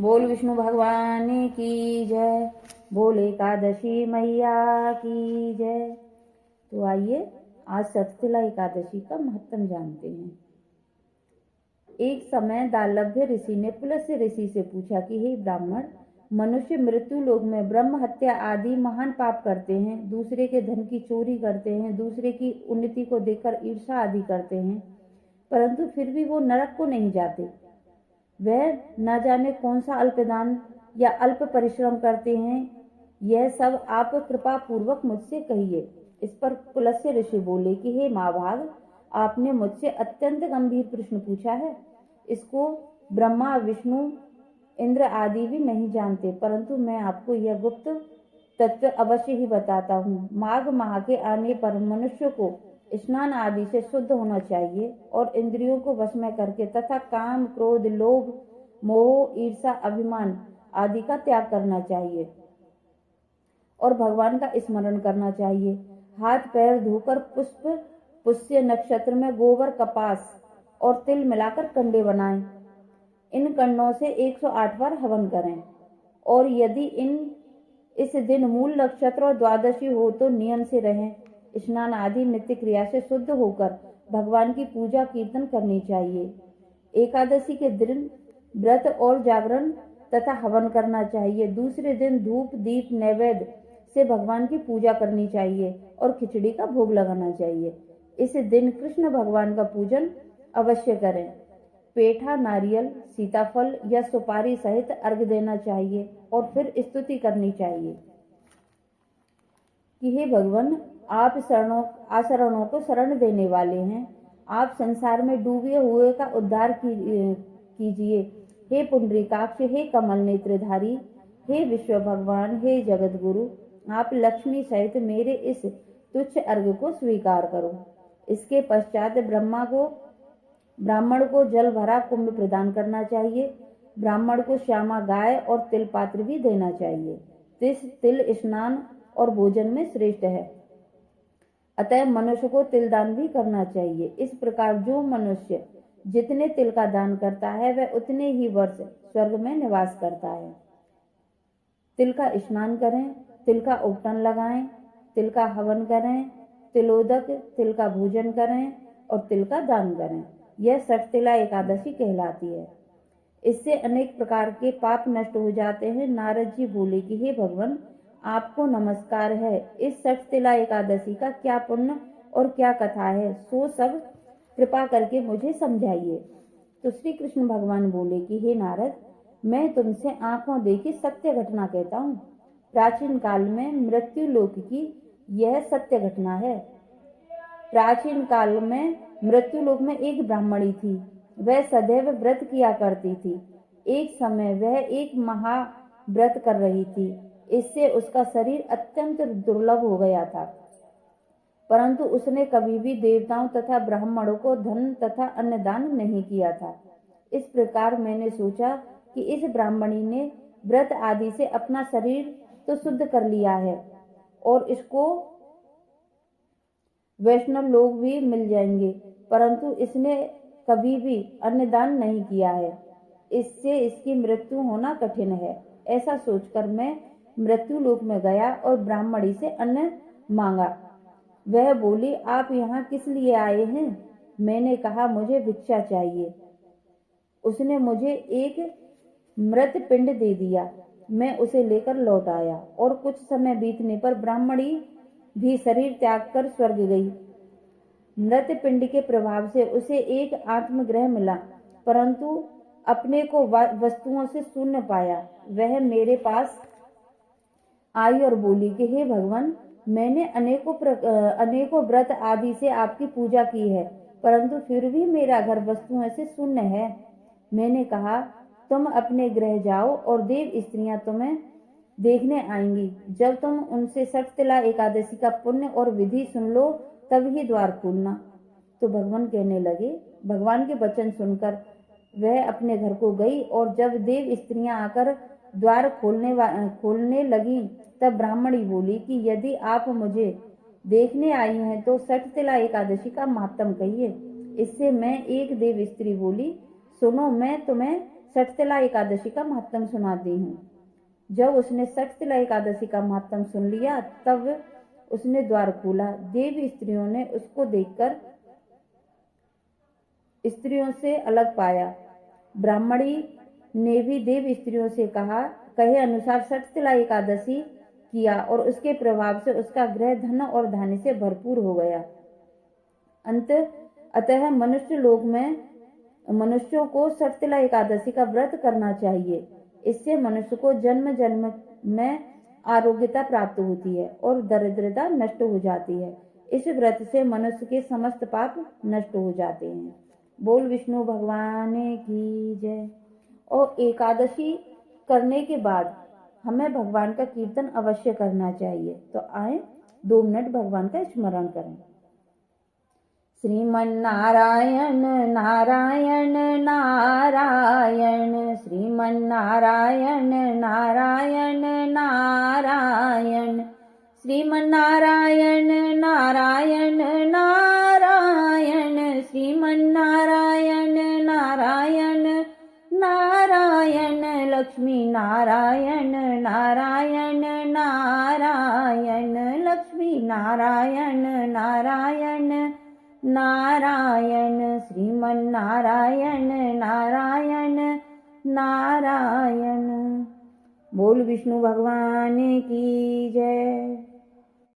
बोल विष्णु भगवान की जय, बोल एकादशी मैया की जय। तो आइए आज सठतिला एकादशी का महत्व जानते हैं। एक समय दालभ्य ऋषि ने पुलस्त्य ऋषि से पूछा कि हे ब्राह्मण, मनुष्य मृत्यु लोक में ब्रह्म हत्या आदि महान पाप करते हैं, दूसरे के धन की चोरी करते हैं, दूसरे की उन्नति को देखकर ईर्षा आदि करते हैं, परंतु फिर भी वो नरक को नहीं जाते। वह न जाने कौन सा अल्पदान या अल्प परिश्रम करते हैं। यह सब आप कृपा पूर्वक मुझसे कहिए। इस पर पुलस्त्य ऋषि बोले कि हे महाभाग, आपने मुझसे अत्यंत गंभीर प्रश्न पूछा है। इसको ब्रह्मा, विष्णु, इंद्र आदि भी नहीं जानते, परंतु मैं आपको यह गुप्त तत्व अवश्य ही बताता हूँ। माघ माह के आने पर मनुष्य को स्नान आदि से शुद्ध होना चाहिए और इंद्रियों को वश में करके तथा काम, क्रोध, लोभ, मोह, ईर्षा, अभिमान आदि का त्याग करना चाहिए और भगवान का स्मरण करना चाहिए। हाथ पैर धोकर पुष्य नक्षत्र में गोबर, कपास और तिल मिलाकर कंडे बनाएं। इन कंडों से 108 बार हवन करें और यदि इस दिन मूल नक्षत्र और द्वादशी हो तो नियम से रहें। स्नान आदि नित्य क्रिया से शुद्ध होकर भगवान की पूजा कीर्तन करनी चाहिए। एकादशी के दिन व्रत और जागरण तथा हवन करना चाहिए। दूसरे दिन धूप, दीप, नैवेद्य से भगवान की पूजा करनी चाहिए और खिचड़ी का भोग लगाना चाहिए। इस दिन कृष्ण भगवान का पूजन अवश्य करें। पेठा, नारियल, सीताफल या सुपारी सहित अर्घ देना चाहिए और फिर स्तुति करनी चाहिए कि हे भगवान, आप आशरणों को शरण देने वाले हैं। आप संसार में डूबे हुए का उद्धार कीजिए। हे पुंडरीकाक्ष, हे कमल नेत्रधारी, हे विश्व भगवान, हे जगत गुरु, आप लक्ष्मी सहित मेरे इस तुच्छ अर्घ को स्वीकार करो। इसके पश्चात ब्राह्मण को जल भरा कुंभ प्रदान करना चाहिए। ब्राह्मण को श्यामा गाय और तिल पात्र भी देना चाहिए। तिल स्नान और भोजन में श्रेष्ठ है, अतः मनुष्य को तिल दान भी करना चाहिए। इस प्रकार जो मनुष्य जितने तिल का दान करता है वह उतने ही वर्ष स्वर्ग में निवास करता है। तिल का स्नान करें, तिल का उपटन लगाएं, तिल का हवन करें, तिलोदक, तिल का भोजन करें और तिल का दान करें। यह सठतिला एकादशी कहलाती है। इससे अनेक प्रकार के पाप नष्ट हो जाते हैं। नारद जी बोले कि हे भगवान, आपको नमस्कार है। इस सठतिला एकादशी का क्या पुण्य और क्या कथा है, सो सब कृपा करके मुझे समझाइए। तो श्री कृष्ण भगवान बोले कि हे नारद, मैं तुमसे आंखों देखी सत्य घटना कहता हूँ। प्राचीन काल में मृत्यु लोक की यह सत्य घटना है। प्राचीन काल में मृत्यु लोक में एक ब्राह्मणी थी। वह सदैव व्रत किया करती थी। एक समय वह एक महाव्रत कर रही थी। इससे उसका शरीर अत्यंत दुर्लभ हो गया था, परंतु उसने कभी भी देवताओं तथा ब्राह्मणों को धन तथा अन्न दान नहीं किया था। इस प्रकार मैंने सोचा कि इस ब्राह्मणी ने व्रत आदि से अपना शरीर तो शुद्ध कर लिया है और इसको वैष्णव लोग भी मिल जाएंगे, परंतु इसने कभी भी अन्नदान नहीं किया है। इससे इसकी मृत्यु होना कठिन है। ऐसा सोचकर मैं मृत्यु लोक में गया और ब्राह्मणी से अन्न मांगा। वह बोली, आप यहाँ किस लिए आए हैं? मैंने कहा, मुझे भिक्षा चाहिए। उसने मुझे एक मृत पिंड दे दिया। मैं उसे लेकर लौट आया और कुछ समय बीतने पर ब्राह्मणी भी शरीर त्याग कर स्वर्ग गई। मृत पिंड के प्रभाव से उसे एक आत्मग्रह मिला, परंतु अपने को वस्तुओं से शून्य पाया। वह मेरे पास आई और बोली कि हे भगवान, मैंने अनेकों व्रत आदि से आपकी पूजा की है, परंतु फिर भी मेरा घर वस्तुओं से शून्य है। मैंने कहा, तुम अपने गृह जाओ और देव स्त्रियां तुम्हें देखने आएंगी। जब तुम उनसे सठतिला एकादशी का पुण्य और विधि सुन लो तब ही द्वार खोलना। तो भगवान कहने लगे। भगवान के वचन सुनकर वह अपने घर को गई और जब देव स्त्रियां आकर द्वार खोलने लगी तब ब्राह्मणी बोली कि यदि आप मुझे देखने आई हैं तो सठतिला एकादशी का महात्म कहिए। इससे मैं एक देव स्त्री बोली, सुनो, मैं तुम्हें सठतिला एकादशी का महात्म सुनाती हूँ। जब उसने सठतिला एकादशी का महात्म सुन लिया तब उसने द्वार खोला। देव स्त्रियों ने उसको देखकर स्त्रियों से अलग पाया। ब्राह्मणी ने भी देव स्त्रियों से कहे अनुसार सठतिला एकादशी किया और उसके प्रभाव से उसका गृह धन और धान्य से भरपूर हो गया। अतः मनुष्य लोक में मनुष्यों को सठतिला एकादशी का व्रत करना चाहिए। इससे मनुष्य को जन्म जन्म में आरोग्यता प्राप्त होती है और दरिद्रता नष्ट हो जाती है। इस व्रत से मनुष्य के समस्त पाप नष्ट हो जाते हैं। बोल विष्णु भगवान की जय। और एकादशी करने के बाद हमें भगवान का कीर्तन अवश्य करना चाहिए। तो आए 2 मिनट भगवान का स्मरण करें। श्रीमन नारायण नारायण नारायण, श्रीमन नारायण नारायण नारायण, श्रीमन नारायण नारायण नारायण, श्रीमन नारायण नारायण नारायण, लक्ष्मी नारायण नारायण नारायण, लक्ष्मी नारायण नारायण नारायण, श्रीमन नारायण नारायण नारायण। बोल विष्णु भगवान की जय।